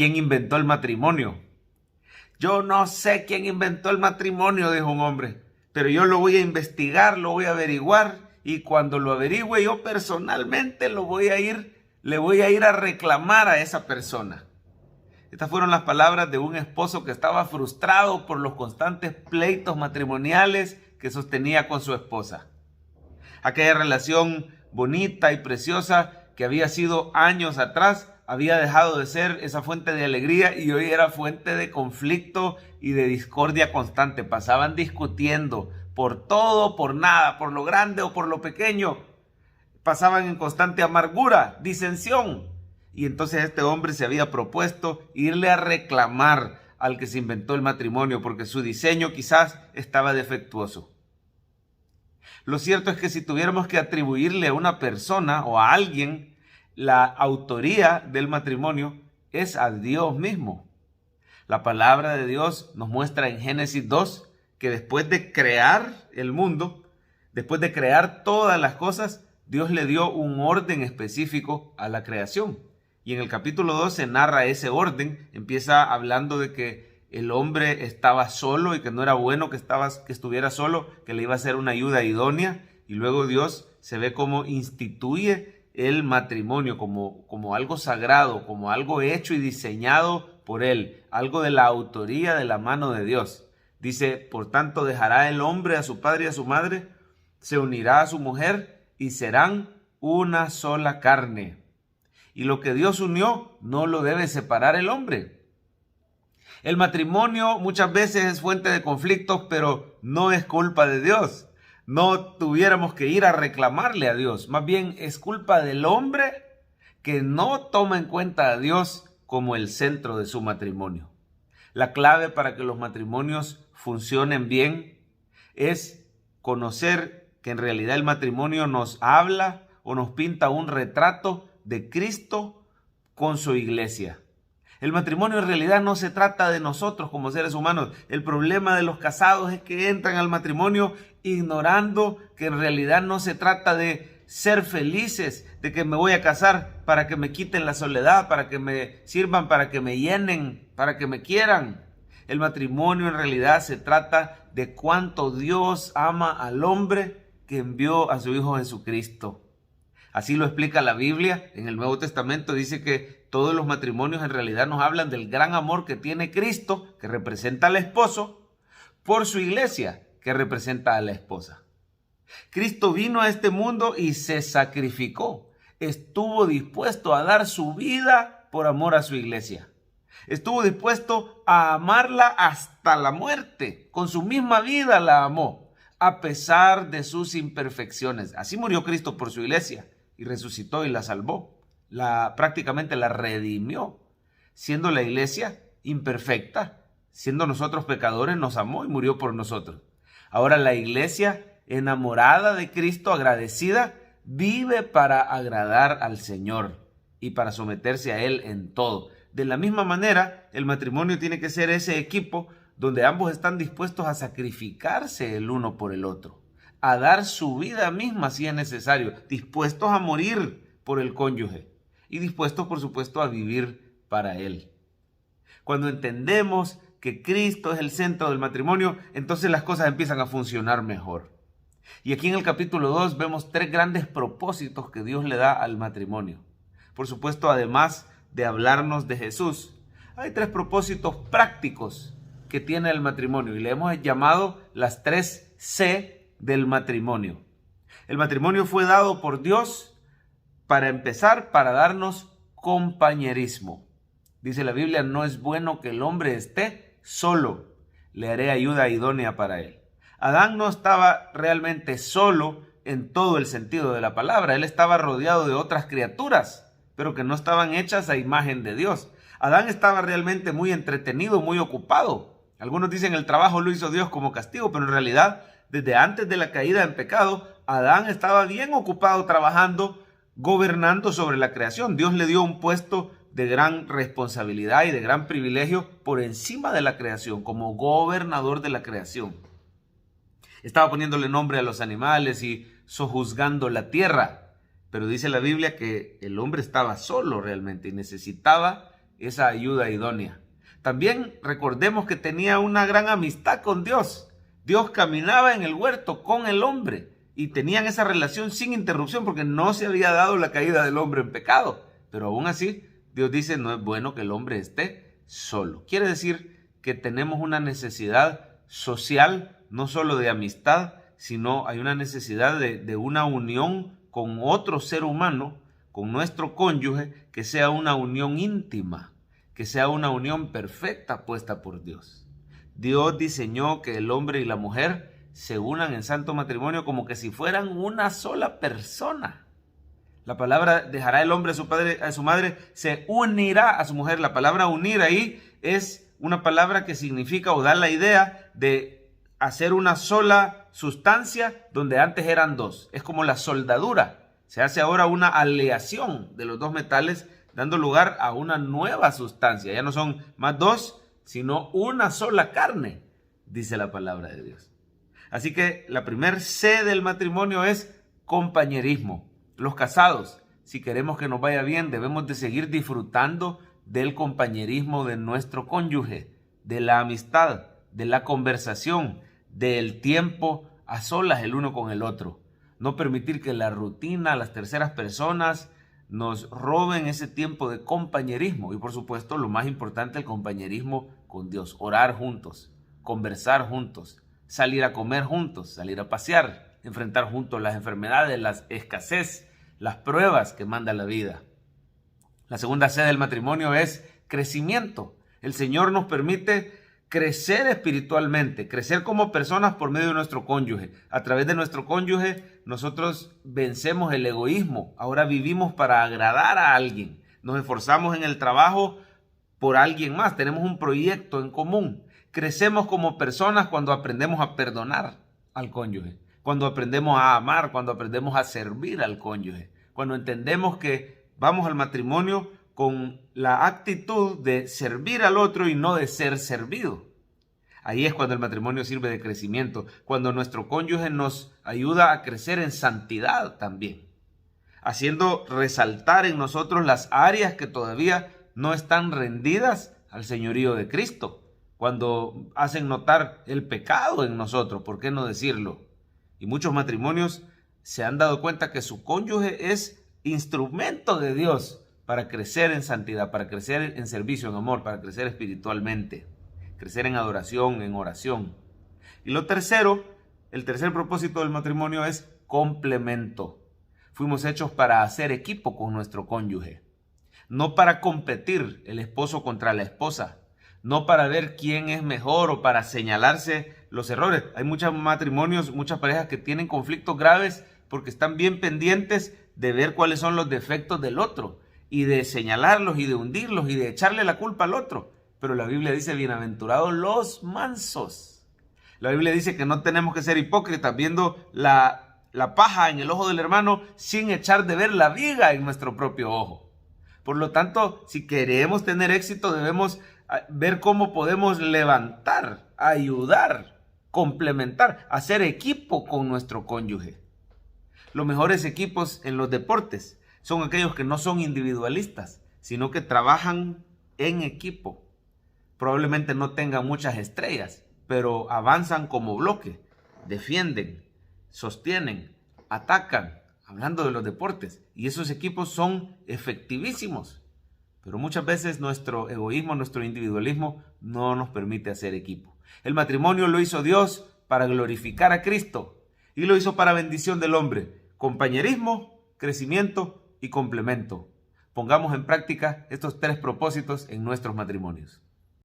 ¿quién inventó el matrimonio? Yo no sé quién inventó el matrimonio, dijo un hombre, pero yo lo voy a investigar, lo voy a averiguar, y cuando lo averigüe yo personalmente le voy a ir a reclamar a esa persona. Estas fueron las palabras de un esposo que estaba frustrado por los constantes pleitos matrimoniales que sostenía con su esposa. Aquella relación bonita y preciosa que había sido años atrás había dejado de ser esa fuente de alegría y hoy era fuente de conflicto y de discordia constante. Pasaban discutiendo por todo, por nada, por lo grande o por lo pequeño. Pasaban en constante amargura, disensión. Y entonces este hombre se había propuesto irle a reclamar al que se inventó el matrimonio porque su diseño quizás estaba defectuoso. Lo cierto es que si tuviéramos que atribuirle a una persona o a alguien la autoría del matrimonio, es a Dios mismo. La palabra de Dios nos muestra en Génesis 2 que después de crear el mundo, después de crear todas las cosas, Dios le dio un orden específico a la creación. Y en el capítulo 2 se narra ese orden, empieza hablando de que el hombre estaba solo y que no era bueno que estuviera solo, que le iba a ser una ayuda idónea, y luego Dios se ve como instituye el matrimonio como algo sagrado, como algo hecho y diseñado por él, algo de la autoría de la mano de Dios. Dice, por tanto dejará el hombre a su padre y a su madre, se unirá a su mujer y serán una sola carne. Y lo que Dios unió no lo debe separar el hombre. El matrimonio muchas veces es fuente de conflictos, pero no es culpa de Dios. No tuviéramos que ir a reclamarle a Dios. Más bien es culpa del hombre que no toma en cuenta a Dios como el centro de su matrimonio. La clave para que los matrimonios funcionen bien es conocer que en realidad el matrimonio nos habla o nos pinta un retrato de Cristo con su iglesia. El matrimonio en realidad no se trata de nosotros como seres humanos. El problema de los casados es que entran al matrimonio ignorando que en realidad no se trata de ser felices, de que me voy a casar para que me quiten la soledad, para que me sirvan, para que me llenen, para que me quieran. El matrimonio en realidad se trata de cuánto Dios ama al hombre que envió a su Hijo Jesucristo. Así lo explica la Biblia. En el Nuevo Testamento dice que todos los matrimonios en realidad nos hablan del gran amor que tiene Cristo, que representa al esposo, por su iglesia, que representa a la esposa. Cristo vino a este mundo y se sacrificó. Estuvo dispuesto a dar su vida por amor a su iglesia. Estuvo dispuesto a amarla hasta la muerte. Con su misma vida la amó, a pesar de sus imperfecciones. Así murió Cristo por su iglesia y resucitó y la salvó. Prácticamente la redimió. Siendo la iglesia imperfecta, siendo nosotros pecadores, nos amó y murió por nosotros. Ahora la iglesia, enamorada de Cristo, agradecida, vive para agradar al Señor y para someterse a Él en todo. De la misma manera, el matrimonio tiene que ser ese equipo donde ambos están dispuestos a sacrificarse el uno por el otro, a dar su vida misma si es necesario, dispuestos a morir por el cónyuge y dispuestos, por supuesto, a vivir para él. Cuando entendemos que Cristo es el centro del matrimonio, entonces las cosas empiezan a funcionar mejor. Y aquí en el capítulo 2 vemos 3 grandes propósitos que Dios le da al matrimonio. Por supuesto, además de hablarnos de Jesús, hay 3 propósitos prácticos que tiene el matrimonio y le hemos llamado las 3 C del matrimonio. El matrimonio fue dado por Dios para empezar, para darnos compañerismo. Dice la Biblia, no es bueno que el hombre esté solo, le haré ayuda idónea para él. Adán no estaba realmente solo en todo el sentido de la palabra, él estaba rodeado de otras criaturas, pero que no estaban hechas a imagen de Dios. Adán estaba realmente muy entretenido, muy ocupado. Algunos dicen el trabajo lo hizo Dios como castigo, pero en realidad, desde antes de la caída en pecado, Adán estaba bien ocupado trabajando, gobernando sobre la creación. Dios le dio un puesto de gran responsabilidad y de gran privilegio por encima de la creación, como gobernador de la creación. Estaba poniéndole nombre a los animales y sojuzgando la tierra. Pero dice la Biblia que el hombre estaba solo realmente y necesitaba esa ayuda idónea. También recordemos que tenía una gran amistad con Dios. Dios caminaba en el huerto con el hombre y tenían esa relación sin interrupción porque no se había dado la caída del hombre en pecado. Pero aún así, Dios dice, no es bueno que el hombre esté solo. Quiere decir que tenemos una necesidad social, no solo de amistad, sino hay una necesidad de una unión con otro ser humano, con nuestro cónyuge, que sea una unión íntima, que sea una unión perfecta puesta por Dios. Dios diseñó que el hombre y la mujer se unan en santo matrimonio como que si fueran una sola persona. La palabra dejará el hombre a su padre, a su madre, se unirá a su mujer. La palabra unir ahí es una palabra que significa o da la idea de hacer una sola sustancia donde antes eran dos. Es como la soldadura. Se hace ahora una aleación de los dos metales, dando lugar a una nueva sustancia. Ya no son más dos, sino una sola carne, dice la palabra de Dios. Así que la primer C del matrimonio es compañerismo. Los casados, si queremos que nos vaya bien, debemos de seguir disfrutando del compañerismo de nuestro cónyuge, de la amistad, de la conversación, del tiempo a solas el uno con el otro. No permitir que la rutina, las terceras personas nos roben ese tiempo de compañerismo. Y por supuesto, lo más importante, el compañerismo con Dios. Orar juntos, conversar juntos, salir a comer juntos, salir a pasear, enfrentar juntos las enfermedades, la escasez, las pruebas que manda la vida. La segunda C del matrimonio es crecimiento. El Señor nos permite crecer espiritualmente, crecer como personas por medio de nuestro cónyuge. A través de nuestro cónyuge nosotros vencemos el egoísmo. Ahora vivimos para agradar a alguien. Nos esforzamos en el trabajo por alguien más. Tenemos un proyecto en común. Crecemos como personas cuando aprendemos a perdonar al cónyuge, cuando aprendemos a amar, cuando aprendemos a servir al cónyuge, cuando entendemos que vamos al matrimonio con la actitud de servir al otro y no de ser servido. Ahí es cuando el matrimonio sirve de crecimiento, cuando nuestro cónyuge nos ayuda a crecer en santidad también, haciendo resaltar en nosotros las áreas que todavía no están rendidas al señorío de Cristo, cuando hacen notar el pecado en nosotros, ¿por qué no decirlo? Y muchos matrimonios se han dado cuenta que su cónyuge es instrumento de Dios para crecer en santidad, para crecer en servicio, en amor, para crecer espiritualmente, crecer en adoración, en oración. Y lo tercero, el tercer propósito del matrimonio es complemento. Fuimos hechos para hacer equipo con nuestro cónyuge, no para competir el esposo contra la esposa, no para ver quién es mejor o para señalarse los errores. Hay muchos matrimonios, muchas parejas que tienen conflictos graves porque están bien pendientes de ver cuáles son los defectos del otro y de señalarlos y de hundirlos y de echarle la culpa al otro. Pero la Biblia dice, bienaventurados los mansos. La Biblia dice que no tenemos que ser hipócritas viendo la paja en el ojo del hermano sin echar de ver la viga en nuestro propio ojo. Por lo tanto, si queremos tener éxito, debemos ver cómo podemos levantar, ayudar, complementar, hacer equipo con nuestro cónyuge. Los mejores equipos en los deportes son aquellos que no son individualistas, sino que trabajan en equipo. Probablemente no tengan muchas estrellas, pero avanzan como bloque, defienden, sostienen, atacan, hablando de los deportes. Y esos equipos son efectivísimos. Pero muchas veces nuestro egoísmo, nuestro individualismo no nos permite hacer equipo. El matrimonio lo hizo Dios para glorificar a Cristo y lo hizo para bendición del hombre. Compañerismo, crecimiento y complemento. Pongamos en práctica estos tres propósitos en nuestros matrimonios.